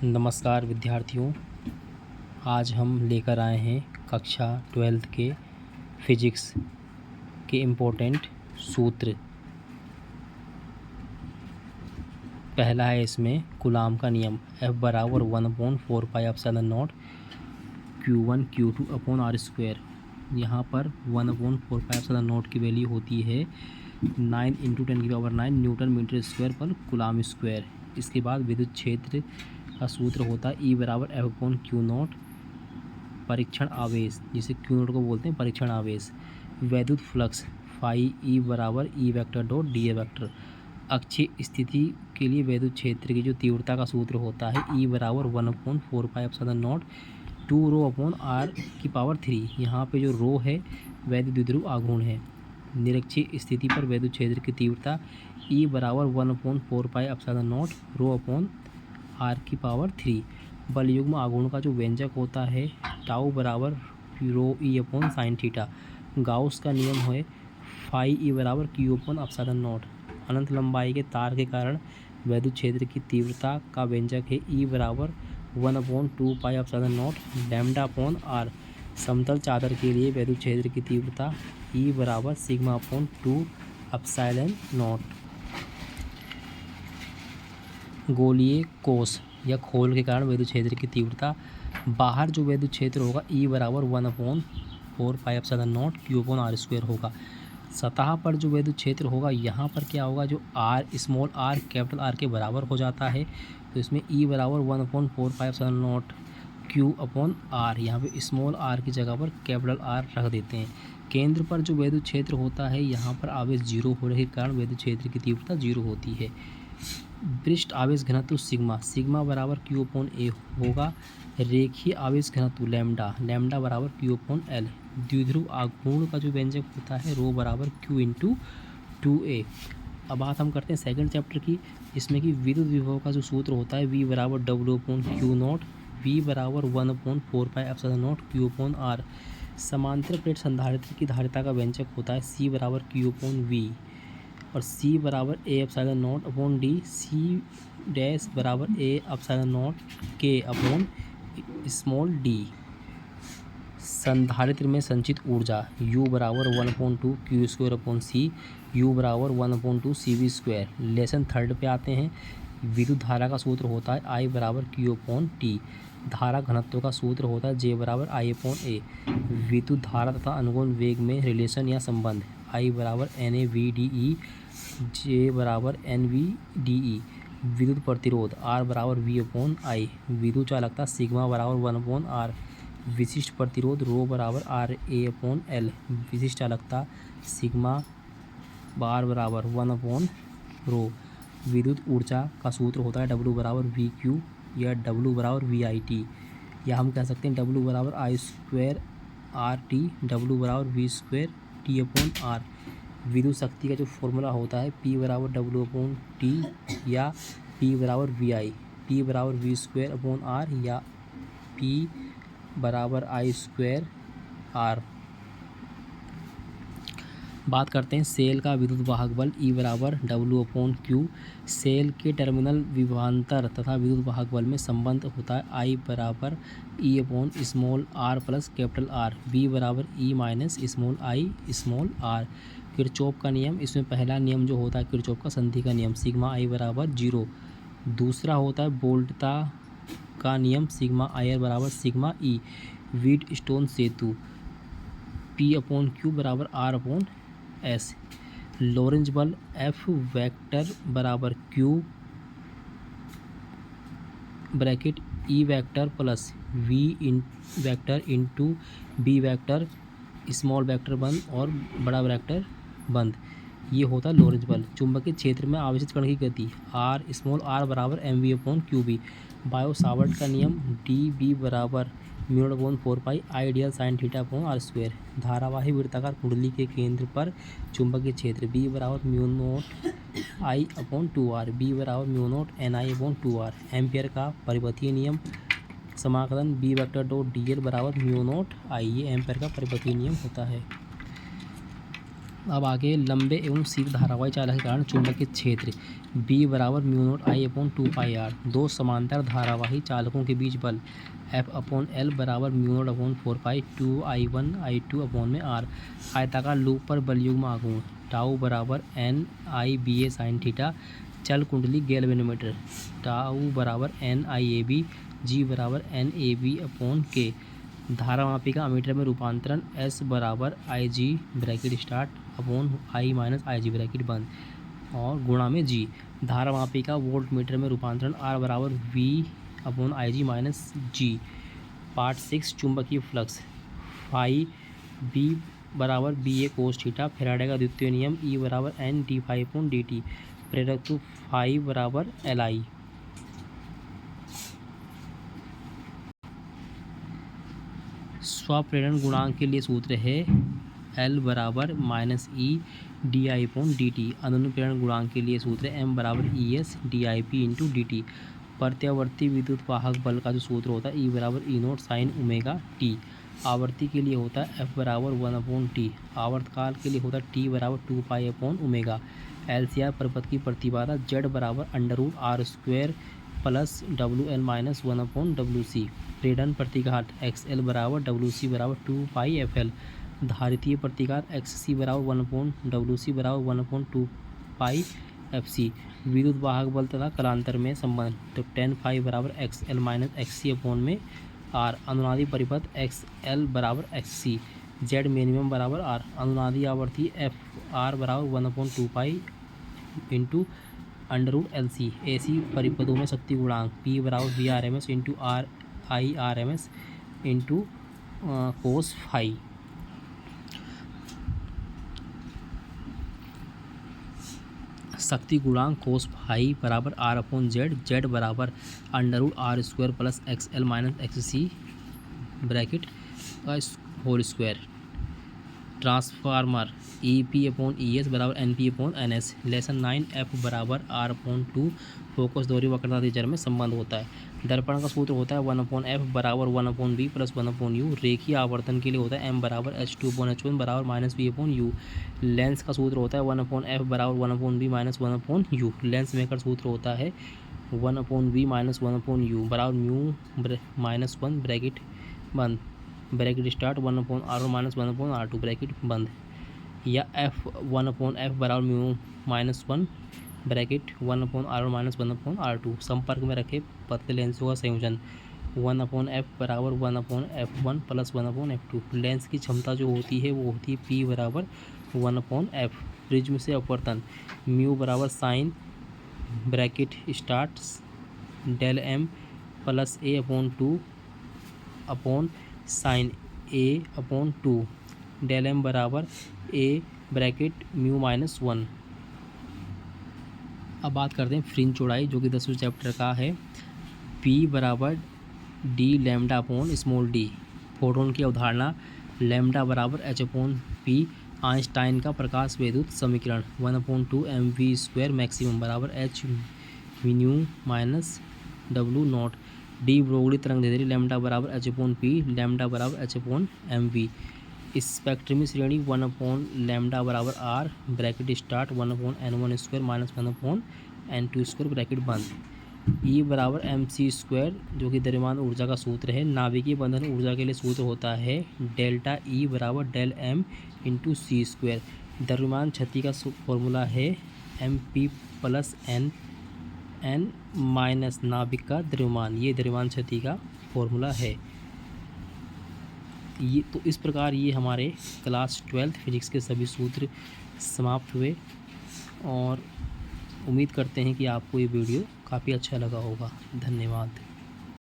नमस्कार विद्यार्थियों, आज हम लेकर आए हैं कक्षा 12th के फिजिक्स के इम्पोर्टेंट सूत्र। पहला है इसमें कूलाम का नियम F बराबर 1/4πε0 Q1 Q2 upon R square. यहाँ पर 1/4πε0 की वैल्यू होती है 9 × 10⁹ न्यूटन मीटर स्क्वायर पर कूलाम स्क्वायर। इसके बाद विद्युत क्षेत्र का सूत्र होता है E बराबर F/Q0 परीक्षण आवेश, जिसे Q0 को बोलते हैं परीक्षण आवेश। वैद्युत फ्लक्स फाई E बराबर E vector dot dA vector. अक्षीय स्थिति के लिए वैद्युत क्षेत्र की जो तीव्रता का सूत्र होता है E बराबर 1/4πε0 2ρ/r⁻3। यहाँ पे जो रो है वैद्युत द्विध्रुव आघूर्ण है। निरक्षीय स्थिति पर वैद्युत क्षेत्र की तीव्रता E बराबर 1/4πε0 ρ/r⁻3। बल युग्म आघूर्ण का जो व्यंजक होता है टाउ बराबर ρe/sin θ। गाउस का नियम है फाई E बराबर Q/ε0। अनंत लंबाई के तार के कारण वैद्युत क्षेत्र की तीव्रता का व्यंजक है E बराबर 1/2πε0 λ/r। समतल चादर के लिए वैद्युत क्षेत्र की तीव्रता E बराबर σ/2ε0। गोलीय कोष या खोल के कारण वैद्युत क्षेत्र की तीव्रता बाहर जो वैद्युत क्षेत्र होगा E बराबर 1/4πε0 Q/r² होगा। सतह पर जो वैद्युत क्षेत्र होगा यहाँ पर क्या होगा, जो r small r capital R के बराबर हो जाता है, तो इसमें E बराबर 1/4πε0 Q/r। यहाँ पे स्मॉल r की जगह पर कैपिटल R रख देते हैं। केंद्र पर जो वैद्युत क्षेत्र होता है यहाँ पर आवेश 0 होने के कारण वैद्युत क्षेत्र की तीव्रता 0 होती है। पृष्ठ आवेश घनत्व सिग्मा बराबर Q/A होगा। रेखीय आवेश घनत्व लैम्डा बराबर Q/L। द्विध्रुव आघूर्ण का जो व्यंजक होता है रो बराबर Q/2A। अब बात हम करते हैं सेकंड चैप्टर की, जिसमें कि विद्युत विभव का जो सूत्र होता है V बराबर W/Q0। V बराबर 1/4πε0 Q/r। समांतर प्लेट संधारित्र की धारिता का व्यंजक होता है C बराबर Q/V और C बराबर A/0/d। C डैश बराबर A/0 K/d। संधारित्र में संचित ऊर्जा U बराबर 1/2 Q²/C। U बराबर 1/2 CV²। लेसन थर्ड पे आते हैं। विद्युत धारा का सूत्र होता है I बराबर Q/T। धारा घनत्व का सूत्र होता है J बराबर I/A। विद्युत धारा तथा अनुगमन वेग में रिलेशन या संबंध I बराबर NAVDE, J बराबर NVDE। विद्युत प्रतिरोध R बराबर V/I। विद्युत चालकता सिग्मा बराबर 1/r। विशिष्ट प्रतिरोध रो बराबर RA/L। विशिष्ट चालकता सिग्मा बार बराबर 1/ρ। विद्युत ऊर्जा का सूत्र होता है W बराबर VQ या W बराबर VIT, या हम कह सकते हैं W बराबर I²RT, W बराबर V²T/r। विद्युत शक्ति का जो फॉर्मूला होता है P बराबर W/T या P बराबर VI, P बराबर V²/r या P बराबर I²R। बात करते हैं सेल का विद्युत वाहक बल E बराबर W/Q। सेल के टर्मिनल विभवांतर तथा विद्युत वाहक बल में संबंध होता है I बराबर E/r plus capital R। B बराबर E minus small I small r। Kirchhoff का नियम, इसमें पहला नियम जो होता है किरचॉफ का संधि का नियम सिग्मा I बराबर 0। दूसरा होता है वोल्टता का नियम सिग्मा IR बराबर सिग्मा E। व्हीटस्टोन सेतु P/Q बराबर R/S। लॉरेंज बल F वेक्टर बराबर Q bracket E vector plus V vector into B vector small vector बंद और बड़ा वेक्टर बंद। ये होता है लॉरेंज बल। चुंबकीय क्षेत्र में आवेशित कण की गति R स्मॉल r बराबर mv/qb। बायो सावर्ट का नियम dB बराबर μ0/4π आइडियल sin θ/r²। धारावाही वृत्ताकार कुंडली के केंद्र पर चुंबकीय क्षेत्र B बराबर μ0 I/2r, B बराबर μ0 NI/2r। एम्पियर का परिपथीय नियम समाकलन B वेक्टर डॉट dl बराबर μ0 I। ये एम्पियर का परिपथीय नियम होता है। अब आगे लंबे एवं सीधे धारावाही चालक के कारण चुंबकीय क्षेत्र B बराबर mu not I upon 2πr। दो समांतर धारावाही चालकों के बीच बल F अपॉन L बराबर mu naught upon 4π 2I1 I2 upon में R। आयताकार लूप पर बलयुग्म आघूर्ण टाउ बराबर NIBA साइन थीटा। चल कुंडली गैल्वेनोमीटर टाउ बराबर NIAB G बराबर NAB अपॉन K। धारा मापिका अमीटर में रूपांतरण S बराबर IG bracket start upon I minus IG bracket बंद और गुणा में G। धारा मापिका वोल्ट मीटर में रूपांतरण R बराबर V अपॉन IG माइनस G। पार्ट 6 चुंबकीय फ्लक्स फाई B बराबर BA कोस थीटा। फैराडे का द्वितीय नियम E बराबर N d phi upon dt। प्रेरकत्व फाई बराबर LI। स्वप्रेरण गुणांक के लिए सूत्र है L बराबर minus E D I upon D T. अनुप्रेरण गुणांक के लिए सूत्र है M बराबर ES D I P into D T. प्रत्यावर्ती विद्युत वाहक बल का जो सूत्र होता है E बराबर E note sine omega T. आवर्ती के लिए होता है F बराबर 1 अपॉन टी। आवर्तकाल के लिए होता है T बराबर 2π अपॉन ओमेगा। LCR परिपथ की प्रतिबाधा Z बराबर √R² plus WL minus 1 upon WC। प्रेरण प्रतिघात XL बराबर WC बराबर 2πFL। धारितीय प्रतिघात XC बराबर 1 अपॉन WC बराबर 1 अपॉन 2πFC। विद्युत वाहक बल तथा कलांतर में संबंध तो tan फाई बराबर XL माइनस XC अपॉन में R। अनुनादी परिपथ XL बराबर XC। Z मिनिमम बराबर R। अनुनादी आवर्ती FR बराबर 1 अपॉन 2π इंटू √LC। AC परिपथों में शक्ति गुणांक P बराबर VRMS into RIRMS into cos phi. शक्ति गुणांक कोस फाई बराबर R अपॉन Z बराबर √R² plus XL minus XC bracket whole square. Transformer EP upon ES बराबर NP upon NS। Lesson 9 F बराबर R अपॉन 2 फोकस दोहरी वक्रता दिशा में संबंध होता है। दर्पण का सूत्र होता है 1 अपॉन F बराबर 1 upon B plus 1 upon U। रेखीय आवर्तन के लिए होता है M बराबर H2 अपॉन H1 बराबर minus V upon U। Lens का सूत्र होता है 1 अपॉन F बराबर 1 upon B minus 1 upon U। Lens maker सूत्र होता है 1 upon B minus 1 upon U बराबर म्यू माइनस 1 ब्रैकेट बंद bracket start 1 upon R minus 1 upon R2 bracket बंद। या F 1 अपॉन F बराबर mu minus 1 bracket 1 upon R minus 1 upon R2। संपर्क में रखे पतले लेंसों का संयोजन 1 अपॉन F बराबर 1 upon F1 plus 1 upon F2। Lens की क्षमता जो होती है वो होती है P बराबर 1 अपॉन F। प्रिज्म से अपवर्तन म्यू बराबर sine bracket start del M plus A upon 2 upon sine A upon 2 del M बराबर A ब्रैकेट म्यू माइनस 1। अब बात करते हैं फ्रिंज चौड़ाई जो कि 10वें चैप्टर का है। P बराबर D lambda upon small d। Photon की अवधारणा लैम्डा बराबर H अपॉन P। आइंस्टाइन का प्रकाश विद्युत समीकरण 1/2 mv² मैक्सिमम बराबर H mu minus W not. De Broglie तरंग दैर्ध्य लैम्डा बराबर H अपॉन P लैम्डा बराबर H अपॉन mv। स्पेक्ट्रमी श्रेणी 1 अपॉन लैम्डा बराबर R bracket start 1 upon n1² minus 1 upon n2² bracket बंद। E बराबर mc² जो कि द्रव्यमान ऊर्जा का सूत्र है। नाभिकीय बंधन ऊर्जा के लिए सूत्र होता है डेल्टा E बराबर डेल m इंटू c²। द्रव्यमान क्षति का फॉर्मूला है mp प्लस n माइनस नाभिक का द्रव्यमान। ये द्रव्यमान क्षति का फॉर्मूला है। ये तो इस प्रकार ये हमारे क्लास 12th फिजिक्स के सभी सूत्र समाप्त हुए और उम्मीद करते हैं कि आपको ये वीडियो काफ़ी अच्छा लगा होगा। धन्यवाद।